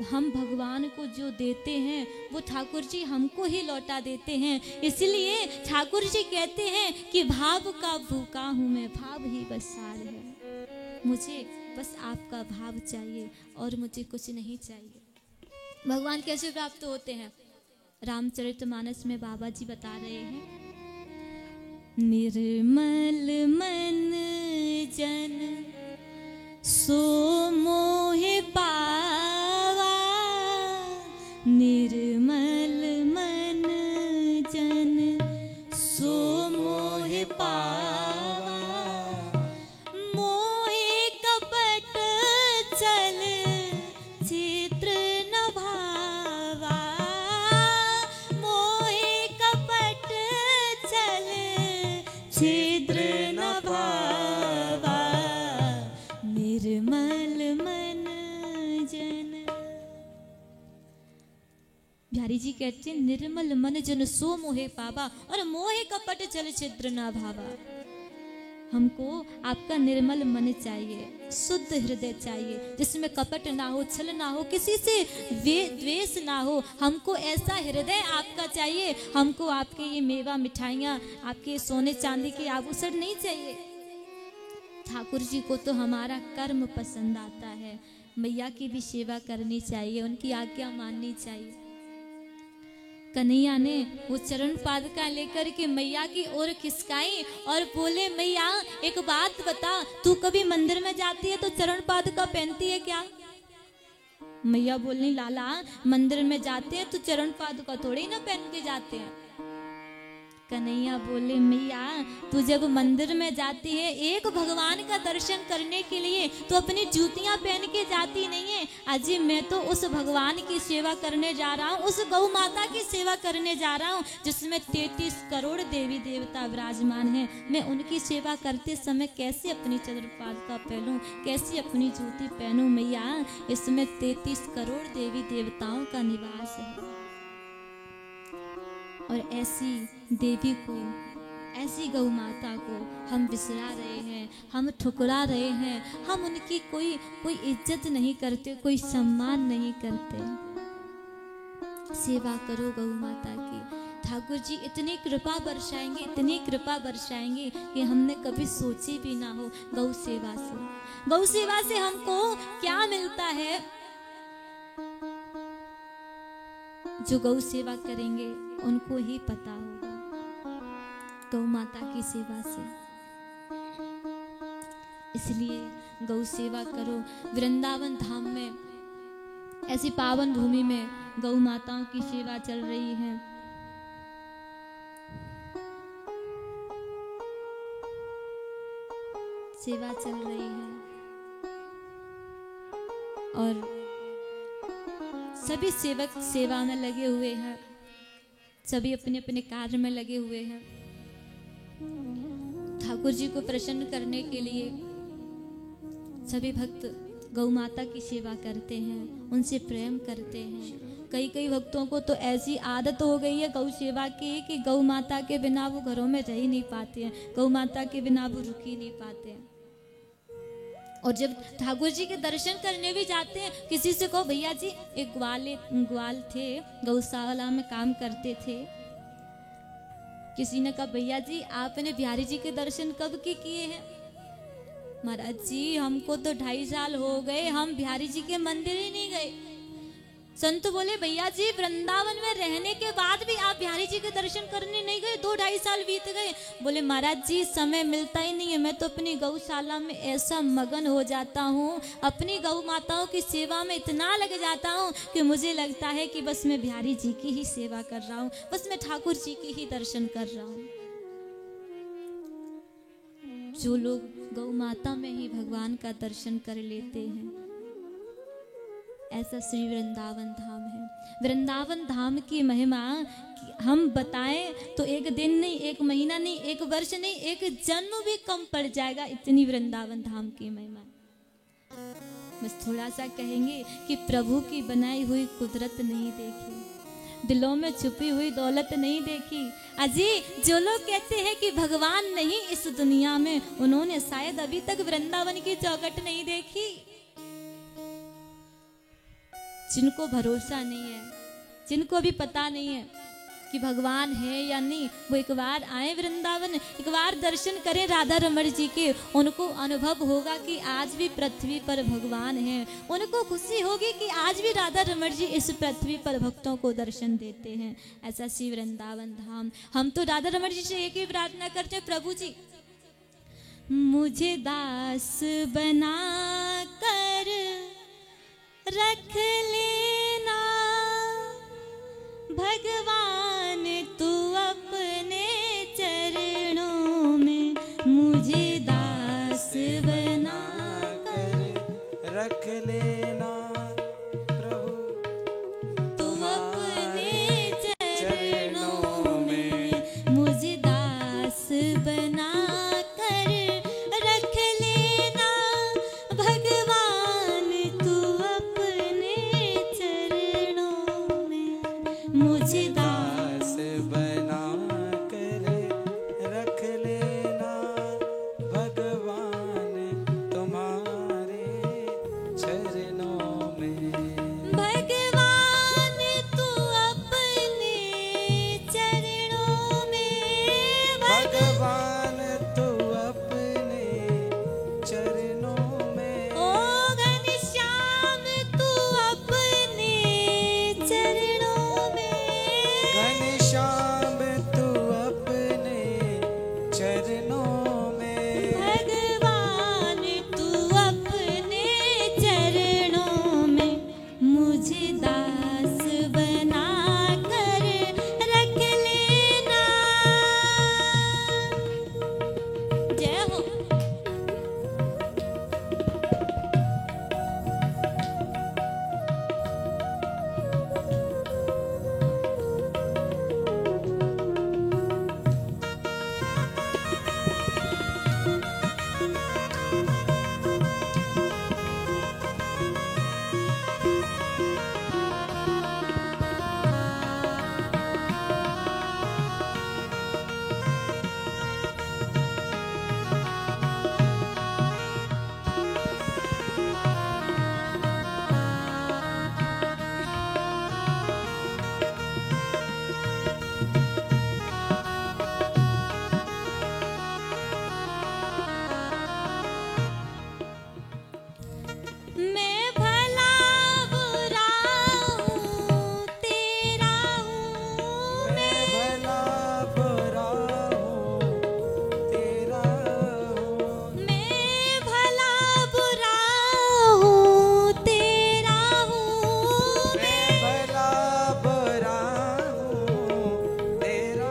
हम भगवान को जो देते हैं वो ठाकुर जी हमको ही लौटा देते हैं। इसलिए ठाकुर जी कहते हैं कि भाव का भूखा हूं मैं, भाव ही बस सार है, मुझे बस आपका भाव चाहिए और मुझे कुछ नहीं चाहिए। भगवान कैसे प्राप्त होते हैं? रामचरितमानस में बाबा जी बता रहे हैं, निर्मल मन जन सो मोहे पावा, निर्मल मन जन सो मोहे पावा, मोहे कपट चल चित्र न भावा, मोहे कपट चल चित्र न भावा, निर्मल मन जन। बिहारी जी कहते हैं निर्मल मन जन सो मोहे पावा और मोहे कपट चल छिद्र ना भावा। हमको आपका निर्मल मन चाहिए, शुद्ध हृदय चाहिए, जिसमें कपट ना हो, छल ना हो, किसी से द्वेष ना हो। हमको ऐसा हृदय आपका चाहिए। हमको आपके ये मेवा मिठाइयाँ, आपके सोने चांदी के आभूषण नहीं चाहिए। ठाकुर जी को तो हमारा कर्म पसंद आता है। मैया की भी सेवा करनी चाहिए, उनकी आज्ञा माननी चाहिए। कन्हैया ने वो चरण पादुका लेकर के मैया की ओर खिसकाई और बोले, मैया एक बात बता, तू कभी मंदिर में जाती है तो चरण पादुका पहनती है क्या? मैया बोलनी, लाला मंदिर में जाते हैं तो चरण पादुका थोड़ी ना पहन के जाते हैं। कन्हैया बोले, मैया तू जब मंदिर में जाती है एक भगवान का दर्शन करने के लिए तो अपनी जूतियां पहन के जाती नहीं है। अजी मैं तो उस भगवान की सेवा करने जा रहा हूँ, उस गौ माता की सेवा करने जा रहा हूँ जिसमें 33 करोड़ देवी देवता विराजमान हैं। मैं उनकी सेवा करते समय कैसे अपनी चंद्रपादुका पहनूं, कैसे अपनी जूती पहनूं? मैया इसमें 33 करोड़ देवी देवताओं का निवास है और ऐसी देवी को, ऐसी गौ माता को हम बिसरा रहे हैं, हम ठुकरा रहे हैं। हम उनकी कोई इज्जत नहीं करते, कोई सम्मान नहीं करते। सेवा करो गौ माता की। ठाकुर जी इतनी कृपा बरसाएंगे, इतनी कृपा बरसाएंगे कि हमने कभी सोची भी ना हो। गौ सेवा से, गौ सेवा से हमको क्या मिलता है? जो गौ सेवा करेंगे उनको ही पता होगा। गौ माता की सेवा से, इसलिए गौ सेवा करो। वृंदावन धाम में, ऐसी पावन भूमि में गौ माताओं की सेवा चल रही है। सेवा चल रही है और सभी सेवक सेवा में लगे हुए हैं, सभी अपने अपने कार्य में लगे हुए हैं। ठाकुर जी को प्रसन्न करने के लिए सभी भक्त गौ माता की सेवा करते हैं, उनसे प्रेम करते हैं। कई भक्तों को तो ऐसी आदत हो गई है गौ सेवा की कि गौ माता के बिना वो घरों में रह ही नहीं पाते हैं, गौ माता के बिना वो रुक ही नहीं पाते हैं। और जब ठाकुर जी के दर्शन करने भी जाते हैं, किसी से कहो, भैया जी एक ग्वाल थे, गौशाला में काम करते थे। किसी ने कहा, भैया जी आपने बिहारी जी के दर्शन कब के किए हैं? महाराज जी हमको तो 2.5 साल हो गए, हम बिहारी जी के मंदिर ही नहीं गए। संत बोले, भैया जी वृंदावन में रहने के बाद भी आप बिहारी जी के दर्शन करने नहीं गए, 2-2.5 साल बीत गए। बोले, महाराज जी समय मिलता ही नहीं है, मैं तो अपनी गौशाला में ऐसा मगन हो जाता हूँ, अपनी गौ माताओं की सेवा में इतना लग जाता हूँ कि मुझे लगता है कि बस मैं बिहारी जी की ही सेवा कर रहा हूँ, बस मैं ठाकुर जी की ही दर्शन कर रहा हूँ। जो लोग गौ माता में ही भगवान का दर्शन कर लेते हैं, ऐसा श्री वृंदावन धाम है। वृंदावन धाम की महिमा हम बताएं तो एक दिन नहीं, एक महीना नहीं, एक वर्ष नहीं, एक जन्म भी कम पड़ जाएगा, इतनी वृंदावन धाम की महिमा। बस थोड़ा सा कहेंगे कि प्रभु की बनाई हुई कुदरत नहीं देखी, दिलों में छुपी हुई दौलत नहीं देखी। अजी जो लोग कहते हैं कि भगवान नहीं इस दुनिया में, उन्होंने शायद अभी तक वृंदावन की चौखट नहीं देखी। जिनको भरोसा नहीं है, जिनको अभी पता नहीं है कि भगवान है या नहीं, वो एक बार आए वृंदावन, एक बार दर्शन करें राधा रमण जी के, उनको अनुभव होगा कि आज भी पृथ्वी पर भगवान है। उनको खुशी होगी कि आज भी राधा रमण जी इस पृथ्वी पर भक्तों को दर्शन देते हैं। ऐसा श्री वृंदावन धाम। हम तो राधा रमण जी से एक ही प्रार्थना करते हैं, प्रभु जी मुझे दास बना कर रख लेना, भगवान तू अपने चरणों में मुझे दास बना कर रख लेना, प्रभु तुम अपने चरणों में मुझे दास बना मैं भला बुरा हूँ तेरा हूँ, मैं भला बुरा हूँ तेरा हूँ, मैं भला बुरा हूँ तेरा हूँ, मैं भला बुरा हूँ तेरा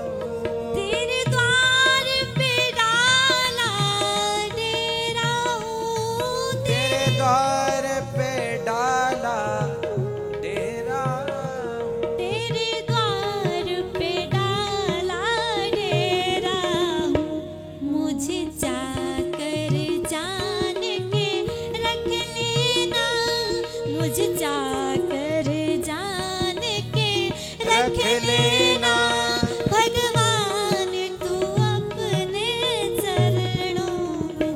हूँ, तेरे द्वार पे डाला डेरा हूँ, तेरे द्वार पे डाला डेरा हूँ, तेरे द्वार पे डाला डेरा हूँ, मुझे जाकर जान के रख लेना, मुझे जाकर जान के रख लेना, भगवान तू अपने चरणों में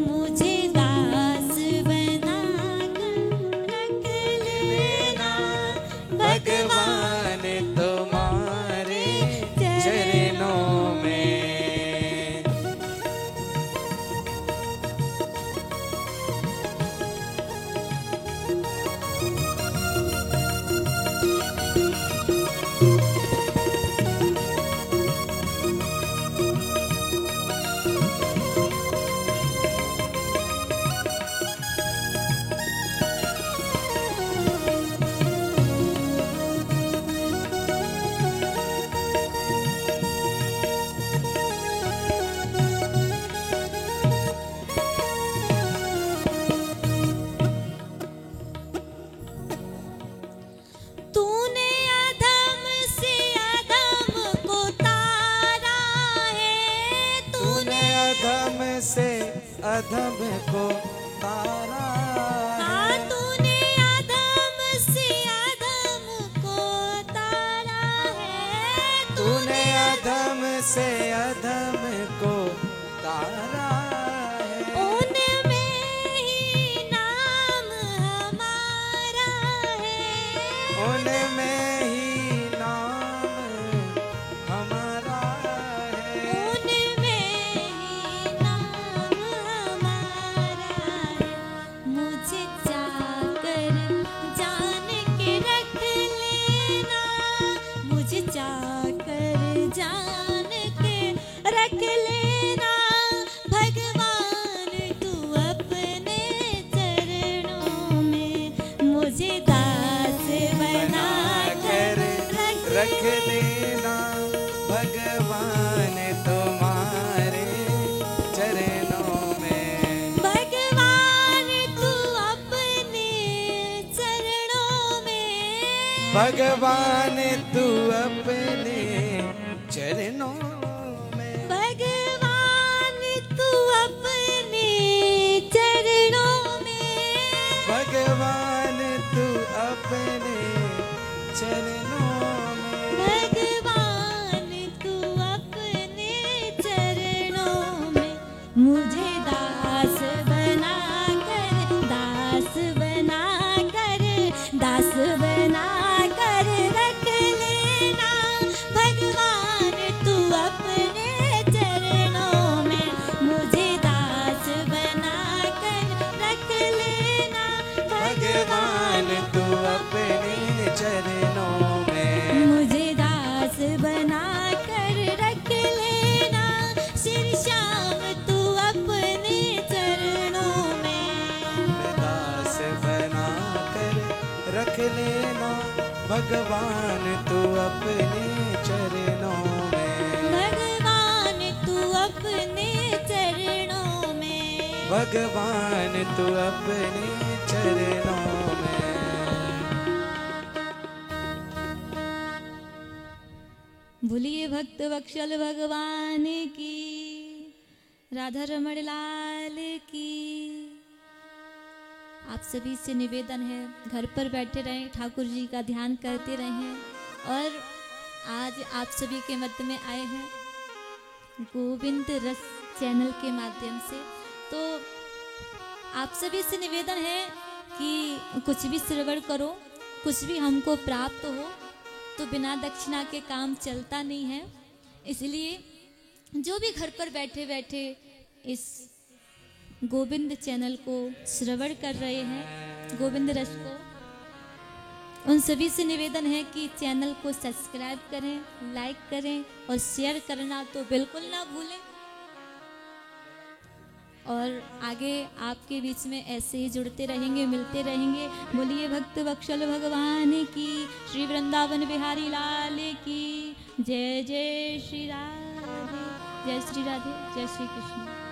मुझे दास बना कर रख लेना, भगवान तुम्हारे चरणों में। तूने अधम से अधम को तारा है, तूने अधम से अधम को तारा हाँ, है, तूने अधम से अधम को तारा है, तूने अधम से अधम को तारा है, उनमें ही नाम हमारा है, उनमें ही नाम हमारा है, उनमें ही नाम हमारा है, मुझे जाकर जान के रख लेना, मुझे जाकर जान के रख लेना, भगवान तू अपने चरणों में मुझे दास बना कर रख लेना, भगवान तुम्हारे चरणों में। भगवान तू अपने चरणों में, भगवान तू अपने चरणों में, भगवान तू अपने चरणों में, भगवान तू अपने चरणों में, भगवान तू अपने चरणों में मुझे दास बना कर, दास बना कर, दास बना कर रख लेना, भगवान तू अपने चरणों में मुझे दास बना कर रख लेना, भगवान तू अपने चरणों में, मुझे दास बना कर रख लेना, श्री श्याम तू अपने चरणों में, दास बना कर रख लेना, भगवान तू अपने चरणों में, भगवान तू अपने चरणों में, भगवान तू अपने चरणों में। बोलिए भक्त वत्सल भगवान की, राधा रमण लाल की। आप सभी से निवेदन है, घर पर बैठे रहें, ठाकुर जी का ध्यान करते रहें। और आज आप सभी के मध्य में आए हैं गोविंद रस चैनल के माध्यम से, तो आप सभी से निवेदन है कि कुछ भी श्रवण करो, कुछ भी हमको प्राप्त हो तो बिना दक्षिणा के काम चलता नहीं है। इसलिए जो भी घर पर बैठे बैठे इस गोविंद चैनल को श्रवण कर रहे हैं, गोविंद रस को, उन सभी से निवेदन है कि चैनल को सब्सक्राइब करें, लाइक करें और शेयर करना तो बिल्कुल ना भूलें। और आगे आपके बीच में ऐसे ही जुड़ते रहेंगे, मिलते रहेंगे। बोलिए भक्त वत्सल भगवान की, श्री वृंदावन बिहारी लाल की जय। जय श्री राधे, जय श्री राधे, जय श्री कृष्ण।